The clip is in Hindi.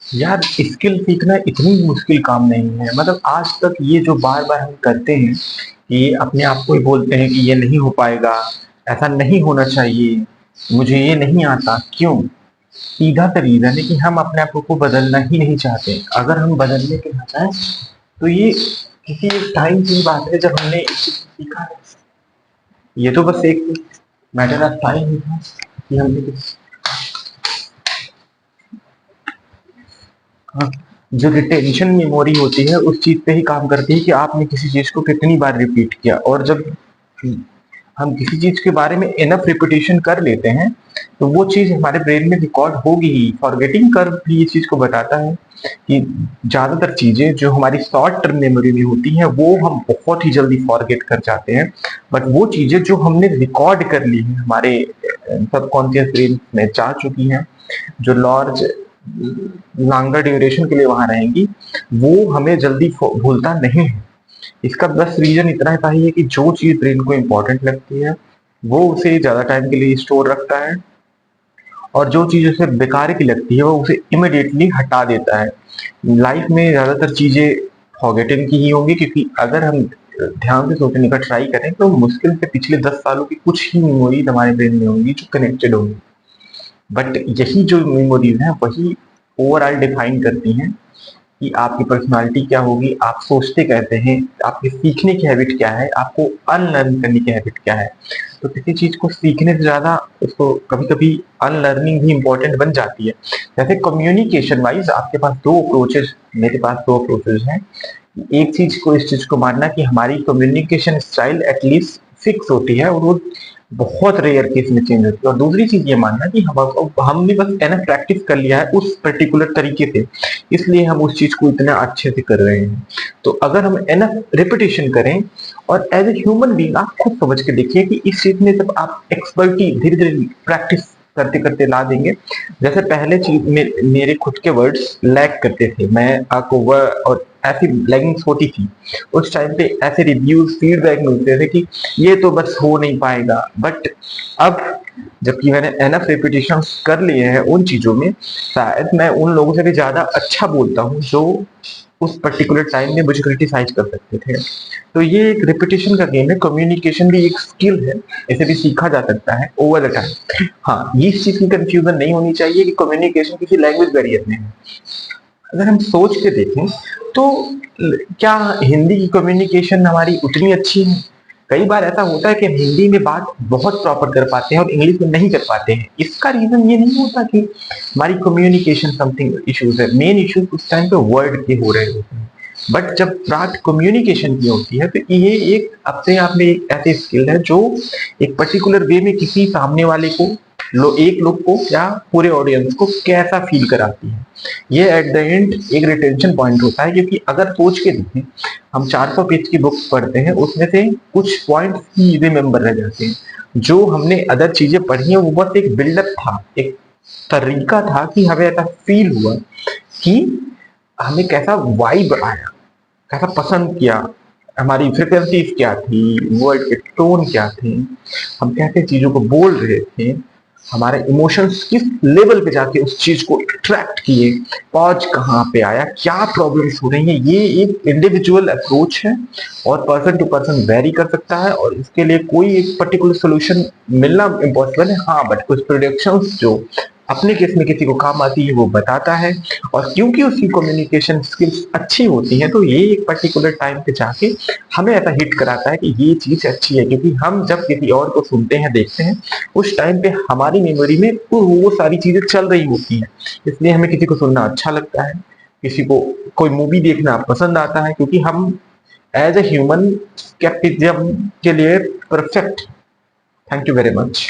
यार स्किल सीखना इतनी मुश्किल काम नहीं है। मतलब आज तक ये जो बार बार हम करते हैं कि अपने आप को ही बोलते हैं कि ये नहीं हो पाएगा, ऐसा नहीं होना चाहिए, मुझे ये नहीं आता, क्यों? सीधा सा रीजन है कि हम अपने आप को बदलना ही नहीं चाहते। अगर हम बदलने के ना चाहें तो ये किसी एक टाइम की बात है जब हमने एक चीज सीखा है। ये तो बस एक मैटर ऑफ टाइम ही था कि हमने हाँ, जो रिटेंशन मेमोरी होती है उस चीज पे ही काम करती है कि आपने किसी चीज को कितनी बार रिपीट किया। और जब हम किसी चीज के बारे में इनफ रिपीटेशन कर लेते हैं तो वो चीज हमारे ब्रेन में रिकॉर्ड होगी ही। फॉरगेटिंग कर्व भी इस चीज को बताता है कि ज्यादातर चीजें जो हमारी शॉर्ट टर्म मेमोरी में होती हैं वो हम बहुत ही जल्दी फॉरगेट कर जाते हैं। बट वो चीजें जो हमने रिकॉर्ड कर ली है हमारे सबकॉन्शियस ब्रेन में जा चुकी हैं, जो लॉर्ज लॉन्गर ड्यूरेशन के लिए वहां रहेंगी, वो हमें जल्दी भूलता नहीं है। इसका बस रीजन इतना ही है कि जो चीज ब्रेन को इम्पोर्टेंट लगती है वो उसे ज्यादा टाइम के लिए स्टोर रखता है, और जो चीज उसे बेकार की लगती है वो उसे इमिडिएटली हटा देता है। लाइफ में ज्यादातर चीजें फॉरगेटिंग की ही होंगी, क्योंकि अगर हम ध्यान से सोचने का ट्राई करें तो मुश्किल से पिछले 10 सालों की कुछ ही मेमोरीज हमारे ब्रेन में होंगी जो कनेक्टेड होंगी। बट यही जो मेमोरीज हैं वही ओवरऑल डिफाइन करती हैं कि आपकी पर्सनालिटी क्या होगी, आप सोचते कैसे हैं, आपकी सीखने की हैबिट क्या है, आपको अनलर्न करने की हैबिट क्या है। तो किसी चीज को सीखने से ज्यादा उसको कभी कभी अनलर्निंग भी इंपॉर्टेंट बन जाती है। जैसे कम्युनिकेशन वाइज आपके पास दो अप्रोचेज, मेरे पास दो अप्रोचेज हैं। एक चीज को, इस चीज को मानना कि हमारी कम्युनिकेशन स्टाइल एटलीस्ट फिक्स होती है और वो बहुत रेयर केस में चेंज होती है। और दूसरी चीज ये मानना कि हमने बस एनफ प्रैक्टिस कर लिया है उस पर्टिकुलर तरीके से, इसलिए हम उस चीज को इतना अच्छे से कर रहे हैं। तो अगर हम एनफ रिपीटेशन करें और एज ए ह्यूमन बीइंग आप खुद समझ के देखिए कि इस चीज में जब आप एक्सपर्टी धीरे धीरे प्रैक्टिस करते करते ला देंगे। जैसे पहले चीज में मेरे खुद के वर्ड्स लैग करते थे, मैं आपको और ऐसी लैगिंग्स होती थी। उस टाइम पे ऐसे रिव्यूज फीडबैक मिलते थे कि ये तो बस हो नहीं पाएगा। बट अब जबकि मैंने एनफ रेपुटेशन कर लिए हैं उन चीजों में, शायद मैं उन लोगों से भी ज्यादा अच्छा बोलता हूँ जो उस पर्टिकुलर टाइम में मुझे क्रिटिसाइज कर सकते थे। तो ये एक रेपुटेशन का गेम है। कम्युनिकेशन भी एक स्किल है, इसे भी सीखा जा सकता है ओवर द टाइम। हाँ, ये इस चीज की कंफ्यूजन नहीं होनी चाहिए कि कम्युनिकेशन किसी लैंग्वेज बैरियर में है। अगर हम सोच के देखें तो क्या हिंदी की कम्युनिकेशन हमारी उतनी अच्छी है? कई बार ऐसा होता है कि हम हिंदी में बात बहुत प्रॉपर कर पाते हैं और इंग्लिश में नहीं कर पाते हैं। इसका रीजन ये नहीं होता कि हमारी कम्युनिकेशन समथिंग इश्यूज है। मेन इश्यूज उस टाइम पे वर्ड के हो रहे होते हैं। बट जब बात कम्युनिकेशन की होती है तो ये एक अपने आप में एक ऐसी स्किल है जो एक पर्टिकुलर वे में किसी सामने वाले को, एक लोग को या पूरे ऑडियंस को कैसा फील कराती है। ये एट द एंड एक रिटेंशन पॉइंट होता है, क्योंकि अगर सोच के देखें, हम 400 पेज की बुक पढ़ते हैं, उसमें से कुछ पॉइंट ही रिमेम्बर रह जाते हैं। जो हमने अदर चीजें पढ़ी हैं वो बस एक बिल्डअप था, एक तरीका था कि हमें ऐसा फील हुआ कि हमें कैसा वाइब आया, कैसा पसंद किया, हमारी फ्रिक्वेंसीज क्या थी, वर्ड के टोन क्या थे, हम कैसे चीजों को बोल रहे थे, हमारे इमोशंस किस लेवल पे जाके उस चीज को अट्रैक्ट किए, पॉज कहाँ पे आया, क्या प्रॉब्लम्स हो रही है। ये एक इंडिविजुअल अप्रोच है और पर्सन टू पर्सन वेरी कर सकता है, और इसके लिए कोई एक पर्टिकुलर सोल्यूशन मिलना इम्पॉसिबल है। हाँ, बट कुछ प्रोडक्शंस जो अपने केस में किसी को काम आती है वो बताता है। और क्योंकि उसकी कम्युनिकेशन स्किल्स अच्छी होती हैं तो ये एक पर्टिकुलर टाइम पे जाके हमें ऐसा हिट कराता है कि ये चीज अच्छी है, क्योंकि हम जब किसी और को सुनते हैं, देखते हैं, उस टाइम पे हमारी मेमोरी में वो सारी चीजें चल रही होती हैं। इसलिए हमें किसी को सुनना अच्छा लगता है, किसी को कोई मूवी देखना पसंद आता है, क्योंकि हम एज ए ह्यूमन स्केप्टिज्म के लिए perfect. Thank you very much.